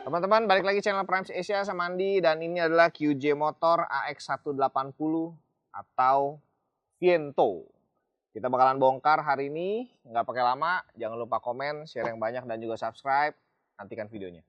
Teman-teman, balik lagi channel Prime Asia sama Andi, dan ini adalah QJ Motor AX180 atau Viento. Kita bakalan bongkar hari ini, nggak pakai lama. Jangan lupa komen, share yang banyak, dan juga subscribe. Nantikan videonya.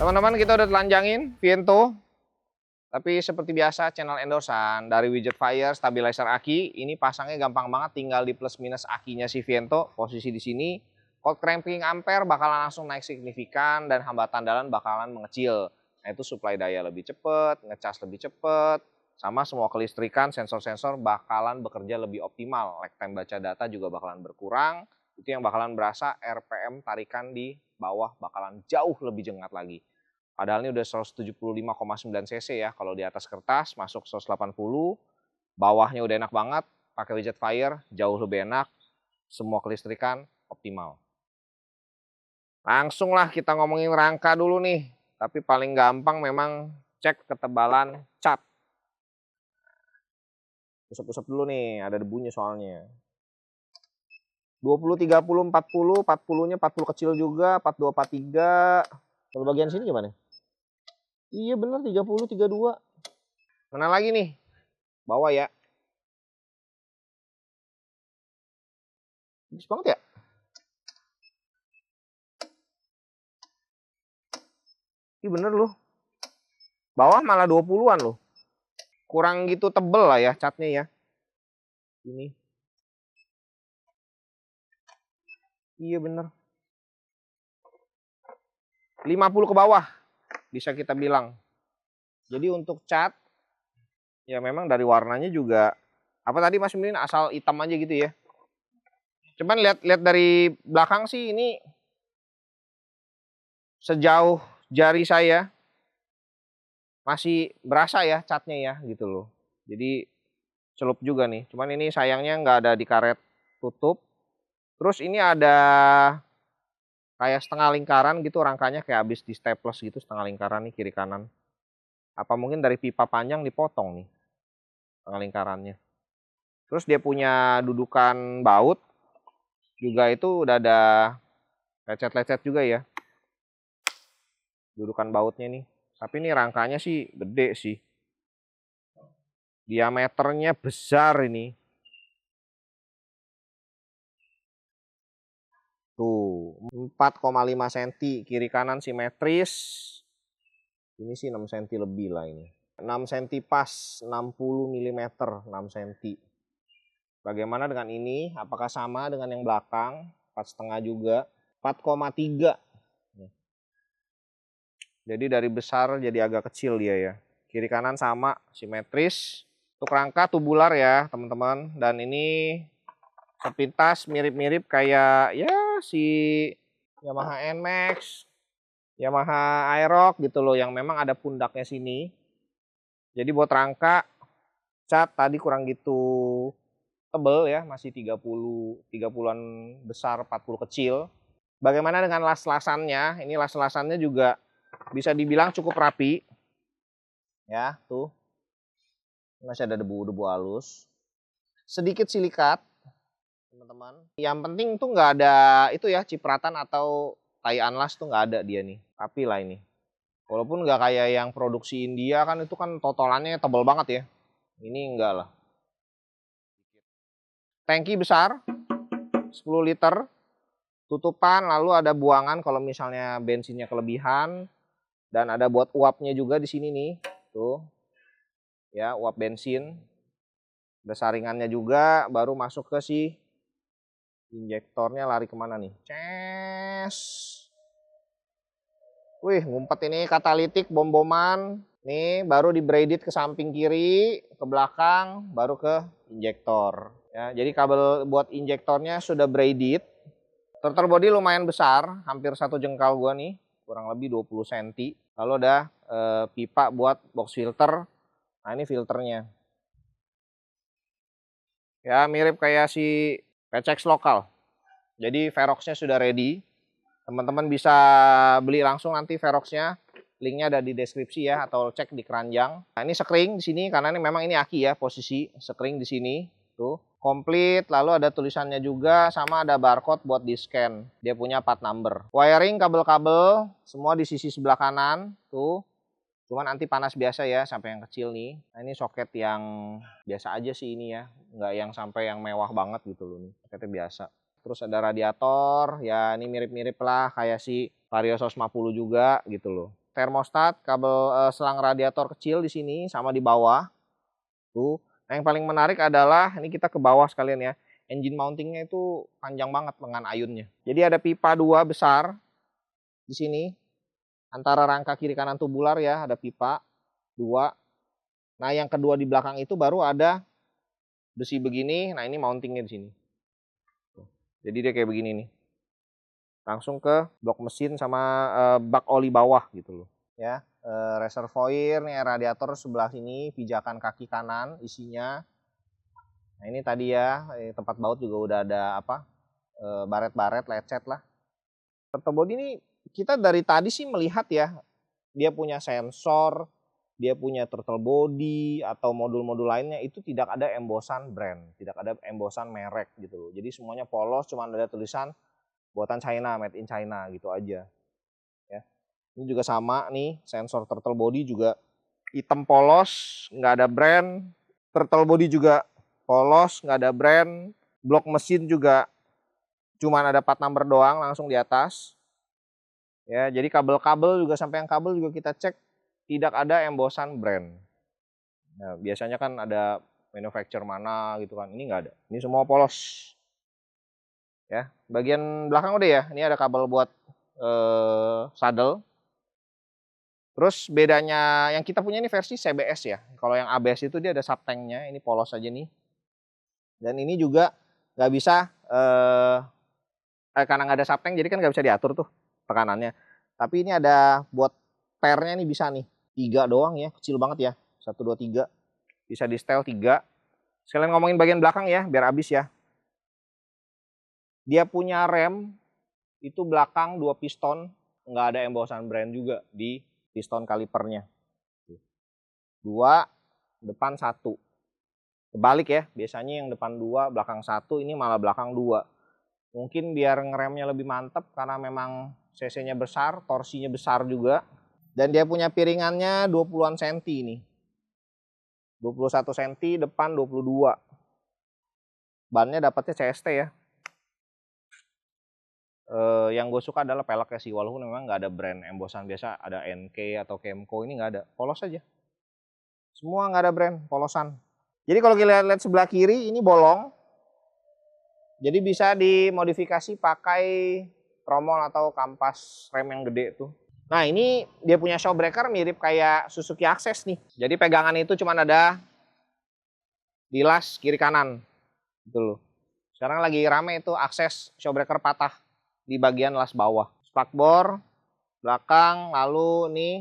Teman-teman, kita udah telanjangin Viento. Tapi seperti biasa, channel endorsan dari Widget Fire stabilizer aki. Ini pasangnya gampang banget, tinggal di plus minus akinya si Viento. Posisi di sini, cold cramping ampere bakalan langsung naik signifikan dan hambatan dalam bakalan mengecil. Nah, itu supply daya lebih cepet, ngecas lebih cepet, sama semua kelistrikan, sensor-sensor bakalan bekerja lebih optimal. Lag time baca data juga bakalan berkurang. Itu yang bakalan berasa RPM tarikan di bawah bakalan jauh lebih jengat lagi. Padahal ini udah 175,9 cc ya. Kalau di atas kertas masuk 180, bawahnya udah enak banget. Pakai Widget Fire jauh lebih enak. Semua kelistrikan optimal. Langsung lah kita ngomongin rangka dulu nih. Tapi paling gampang memang cek ketebalan cat. Usap-usap dulu nih, ada debunya soalnya. 20, 30, 40, 40-nya 40 kecil juga, 42, 43. Kalau bagian sini gimana? Iya bener, 30, 32. Mana lagi nih? Bawah ya. Bagus banget ya. Iya bener loh. Bawah malah 20-an loh. Kurang gitu tebel lah ya catnya ya. Ini. Iya bener. 50 ke bawah bisa kita bilang. Jadi untuk cat ya memang dari warnanya juga apa tadi Mas Mimin, asal hitam aja gitu ya. Cuman lihat dari belakang sih ini sejauh jari saya masih berasa ya catnya ya gitu loh. Jadi celup juga nih. Cuman ini sayangnya nggak ada di karet tutup. Terus ini ada kayak setengah lingkaran gitu, rangkanya kayak habis di staples gitu, setengah lingkaran nih kiri kanan. Apa mungkin dari pipa panjang dipotong nih setengah lingkarannya. Terus dia punya dudukan baut juga, itu udah ada lecet-lecet juga ya dudukan bautnya nih. Tapi ini rangkanya sih gede sih, diameternya besar ini. Tuh, 4,5 cm, kiri kanan simetris. Ini sih 6 cm lebih lah ini. 6 cm pas, 60 mm, 6 cm. Bagaimana dengan ini? Apakah sama dengan yang belakang? 4,5 juga. 4,3. Jadi dari besar jadi agak kecil dia ya. Kiri kanan sama, simetris. Untuk rangka tubular ya teman-teman. Dan ini sepintas mirip-mirip kayak ya si Yamaha NMAX, Yamaha Aerox gitu loh, yang memang ada pundaknya sini. Jadi buat rangka cat tadi kurang gitu tebel ya, masih 30-an besar, 40 kecil. Bagaimana dengan las-lasannya? Ini las-lasannya juga bisa dibilang cukup rapi. Ya, tuh. Masih ada debu-debu halus. Sedikit silikat, teman-teman. Yang penting tuh nggak ada itu ya, cipratan atau tai unlast tuh nggak ada dia nih. Rapi lah ini. Walaupun nggak kayak yang produksi India kan, itu kan totalannya tebal banget ya. Ini enggak lah. Tangki besar, 10 liter. Tutupan, lalu ada buangan kalau misalnya bensinnya kelebihan. Dan ada buat uapnya juga di sini nih. Tuh. Ya, uap bensin. Ada saringannya juga, baru masuk ke si injektornya. Lari kemana nih? Ces. Wih, ngumpet ini katalitik bom-boman. Nih, baru di braided ke samping kiri, ke belakang, baru ke injektor. Ya, jadi kabel buat injektornya sudah braided. Turtle body lumayan besar, hampir 1 jengkal gua nih, kurang lebih 20 cm. Lalu ada pipa buat box filter. Nah, ini filternya. Ya, mirip kayak si PCX lokal. Jadi Verox-nya sudah ready. Teman-teman bisa beli langsung nanti Verox-nya. Linknya ada di deskripsi ya, atau cek di keranjang. Nah, ini sekring di sini karena ini memang ini aki ya, posisi sekring di sini. Tuh, komplit. Lalu ada tulisannya juga, sama ada barcode buat di scan. Dia punya part number. Wiring kabel-kabel semua di sisi sebelah kanan. Tuh. Cuman anti panas biasa ya, sampai yang kecil nih. Nah, ini soket yang biasa aja sih ini ya, nggak yang sampai yang mewah banget gitu loh nih. Soketnya biasa. Terus ada radiator, ya ini mirip-mirip lah kayak si Vario 150 juga gitu loh. Termostat, kabel selang radiator kecil di sini sama di bawah. Tuh. Nah, yang paling menarik adalah ini kita ke bawah sekalian ya. Engine mountingnya itu panjang banget dengan ayunnya. Jadi ada pipa 2 besar di sini. Antara rangka kiri kanan tubular ya, ada pipa 2. Nah, yang kedua di belakang itu baru ada besi begini. Nah, ini mountingnya di sini. Jadi dia kayak begini nih. Langsung ke blok mesin sama bak oli bawah gitu loh. Ya, reservoir nih, radiator sebelah sini, pijakan kaki kanan isinya. Nah, ini tadi ya, tempat baut juga udah ada apa? Baret-baret, lecet lah. Turtle body ini kita dari tadi sih melihat ya, dia punya sensor, dia punya turtle body atau modul-modul lainnya itu tidak ada embosan brand, tidak ada embosan merek gitu loh. Jadi semuanya polos, cuma ada tulisan buatan China, made in China gitu aja. Ya. Ini juga sama nih, sensor turtle body juga hitam polos, nggak ada brand. Turtle body juga polos, nggak ada brand. Blok mesin juga cuma ada part number doang langsung di atas. Ya, jadi kabel-kabel juga, sampai yang kabel juga kita cek tidak ada embosan brand. Nah, biasanya kan ada manufacturer mana gitu kan. Ini nggak ada. Ini semua polos. Ya, bagian belakang udah ya. Ini ada kabel buat saddle. Terus bedanya yang kita punya ini versi CBS ya. Kalau yang ABS itu dia ada subtanknya. Ini polos aja nih. Dan ini juga nggak bisa karena nggak ada subtank, jadi kan nggak bisa diatur tuh tekanannya. Tapi ini ada buat pairnya nih, bisa nih 3 doang ya, kecil banget ya. 1, 2, 3. Bisa di setel 3. Sekalian ngomongin bagian belakang ya, biar habis ya. Dia punya rem itu belakang 2 piston, nggak ada embosan brand juga di piston kalipernya. 2, depan 1. Kebalik ya, biasanya yang depan 2, belakang 1, ini malah belakang 2. Mungkin biar ngeremnya lebih mantap karena memang cc-nya besar, torsinya besar juga. Dan dia punya piringannya 20-an senti ini. 21 cm, depan 22. Bannya dapatnya CST ya. Yang gue suka adalah peleknya sih, walaupun memang nggak ada brand embosan biasa, ada NK atau Kemco, ini nggak ada, polos aja. Semua nggak ada brand, polosan. Jadi kalau kita lihat sebelah kiri ini bolong, jadi bisa dimodifikasi pakai tromol atau kampas rem yang gede tuh. Nah ini dia punya shock breaker mirip kayak Suzuki Access nih. Jadi pegangan itu cuma ada di las kiri kanan, gitu loh. Sekarang lagi rame itu Access shock breaker patah di bagian las bawah. Spakbor belakang, lalu nih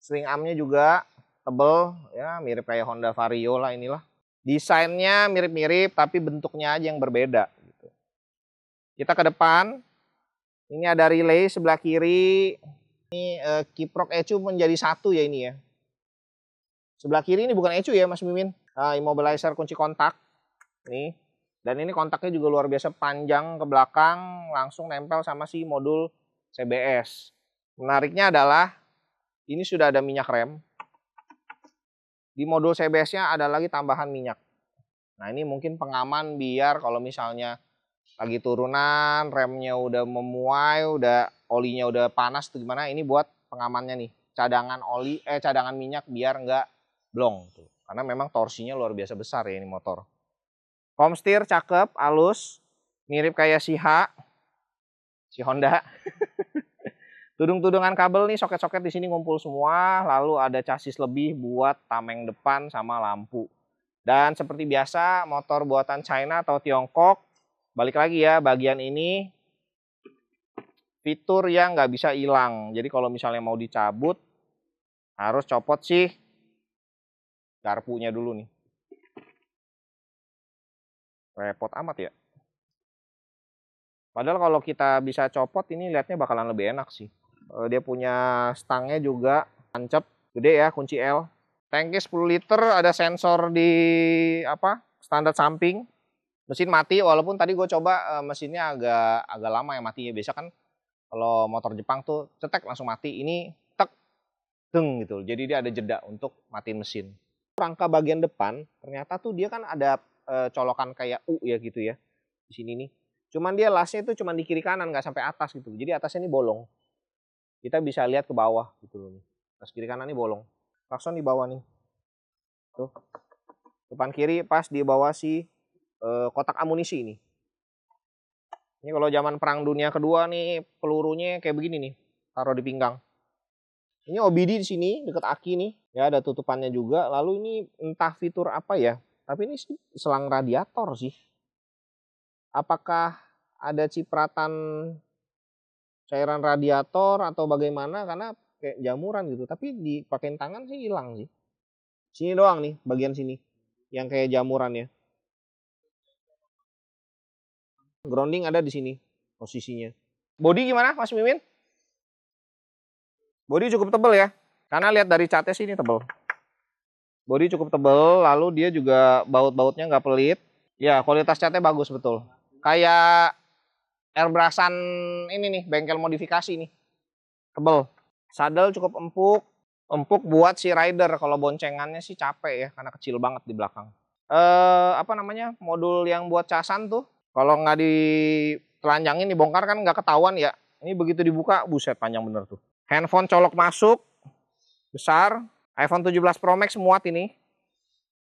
swing armnya juga tebel ya, mirip kayak Honda Vario lah inilah. Desainnya mirip-mirip tapi bentuknya aja yang berbeda gitu. Kita ke depan. Ini ada relay sebelah kiri. Ini kiprok ECU menjadi satu ya ini ya. Sebelah kiri ini bukan ECU ya Mas Mimin. Immobilizer kunci kontak. Nih. Dan ini kontaknya juga luar biasa panjang ke belakang, langsung nempel sama si modul CBS. Menariknya adalah ini sudah ada minyak rem. Di modul CBS-nya ada lagi tambahan minyak. Nah ini mungkin pengaman biar kalau misalnya lagi turunan, remnya udah memuai, udah olinya udah panas tuh gimana, ini buat pengamannya nih. Cadangan minyak biar nggak blong tuh. Karena memang torsinya luar biasa besar ya ini motor. Komstir cakep, halus, mirip kayak si Honda. Tudung-tudungan kabel nih, soket-soket di sini ngumpul semua, lalu ada chassis lebih buat tameng depan sama lampu. Dan seperti biasa, motor buatan China atau Tiongkok, balik lagi ya, bagian ini fitur yang nggak bisa hilang. Jadi kalau misalnya mau dicabut, harus copot sih garpunya dulu nih. Repot amat ya. Padahal kalau kita bisa copot, ini lihatnya bakalan lebih enak sih. Dia punya stangnya juga tancap, gede ya, kunci L. Tanknya 10 liter, ada sensor di standar samping. Mesin mati, walaupun tadi gue coba mesinnya agak lama ya matinya. Biasa kan kalau motor Jepang tuh cetek langsung mati, ini tek, deng gitu. Jadi dia ada jeda untuk matiin mesin. Rangka bagian depan ternyata tuh dia kan ada colokan kayak U ya gitu ya di sini nih. Cuman dia lasnya itu cuma di kiri kanan, nggak sampai atas gitu. Jadi atasnya ini bolong. Kita bisa lihat ke bawah gitu loh nih. Atas kiri kanan ini bolong. Klakson di bawah nih. Tuh. Depan kiri pas di bawah si kotak amunisi ini. Ini kalau zaman Perang Dunia Kedua nih pelurunya kayak begini nih, taruh di pinggang. Ini OBD di sini dekat aki nih, ya ada tutupannya juga. Lalu ini entah fitur apa ya, tapi ini selang radiator sih. Apakah ada cipratan cairan radiator atau bagaimana? Karena kayak jamuran gitu. Tapi dipakein tangan sih hilang sih. Sini doang nih, bagian sini, yang kayak jamuran ya. Grounding ada di sini posisinya. Bodi gimana Mas Mimin? Bodi cukup tebal ya. Karena lihat dari catnya sih ini tebal. Bodi cukup tebal, lalu dia juga baut-bautnya nggak pelit. Ya kualitas catnya bagus betul. Kayak airbrushan ini nih, bengkel modifikasi nih. Tebal. Sadel cukup empuk. Empuk buat si rider, kalau boncengannya sih capek ya karena kecil banget di belakang. Modul yang buat casan tuh kalau nggak ditelanjangin dibongkar kan nggak ketahuan ya. Ini begitu dibuka, buset panjang bener tuh. Handphone colok masuk, besar. iPhone 17 Pro Max muat ini,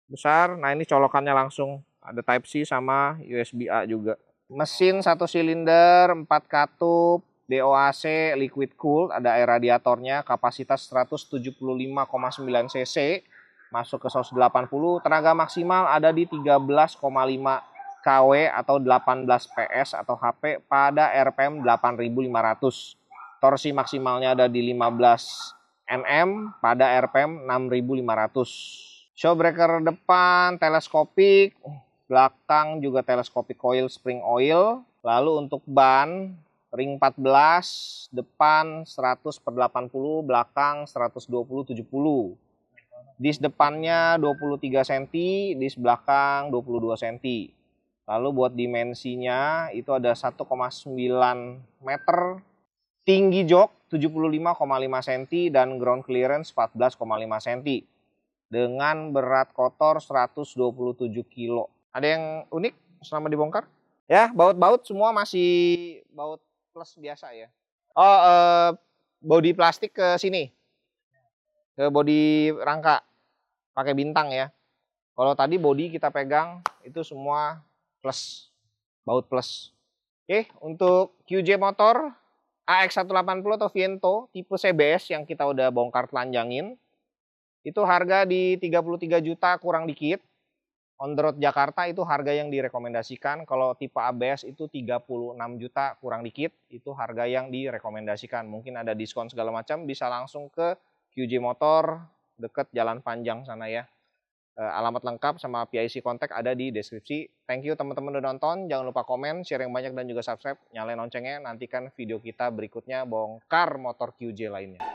besar. Nah ini colokannya langsung, ada Type C sama USB-A juga. Mesin 1 silinder, 4 katup, DOAC, liquid cooled, ada air radiatornya, kapasitas 175,9 cc, masuk ke 180, tenaga maksimal ada di 13,5 kW atau 18 PS atau HP pada RPM 8500. Torsi maksimalnya ada di 15 Nm pada RPM 6500. Shock breaker depan teleskopik, belakang juga teleskopik coil spring oil. Lalu untuk ban ring 14, depan 100/80, belakang 120/70. Dis depannya 23 cm, dis belakang 22 cm. Lalu buat dimensinya itu ada 1,9 meter, tinggi jok 75,5 cm dan ground clearance 14,5 cm. Dengan berat kotor 127 kilo. Ada yang unik selama dibongkar? Ya, baut-baut semua masih baut plus biasa ya. Oh, bodi plastik ke sini. Ke bodi rangka pakai bintang ya. Kalau tadi bodi kita pegang itu semua plus, baut plus. Oke, untuk QJ motor AX180 atau Viento tipe CBS yang kita udah bongkar telanjangin, itu harga di 33 juta kurang dikit. On the road Jakarta itu harga yang direkomendasikan. Kalau tipe ABS itu 36 juta kurang dikit, itu harga yang direkomendasikan. Mungkin ada diskon segala macam, bisa langsung ke QJ Motor deket Jalan Panjang sana ya. Alamat lengkap sama PIC kontak ada di deskripsi. Thank you teman-teman udah nonton. Jangan lupa komen, share yang banyak dan juga subscribe. Nyalain loncengnya, nantikan video kita berikutnya bongkar motor QJ lainnya.